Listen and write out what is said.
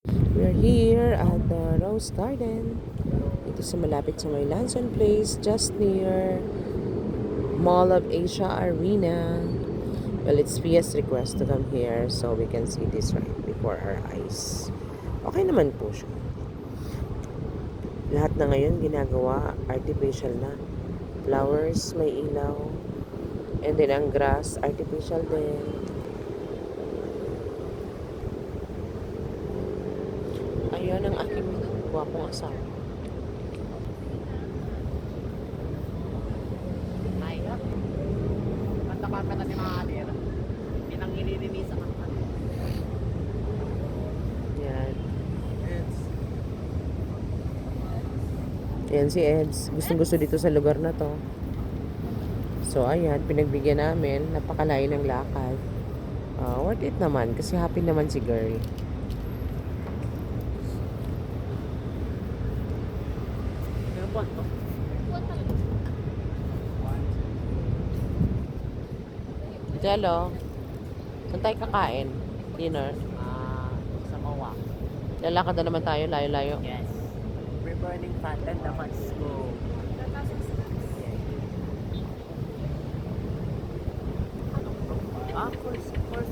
We're here at the Rose Garden. Ito sa malapit sa may Lanson Place, just near Mall of Asia Arena. Well, it's PS request to come here so we can see this right before our eyes. Okay naman po siya. Lahat na ngayon ginagawa, artificial na. Flowers, may ilaw. And then ang grass, artificial din. Ayan ang aking gwapong asawa. Mahirap. Pagkakarpet natin mga alir. Hindi nang ililinis ang mga Yan. Yan si Eds. Gustong gusto dito sa lugar na to. So, ayan. Pinagbigyan namin. Napakalayo ng lakad. Worth it naman. Kasi happy naman si girl. Yung buwan to. Jello. Saan tayo kakain? Dinner? Sa Mawa. Lalakad na naman tayo. Layo-layo. Yes. We're burning fountain. Let's go. First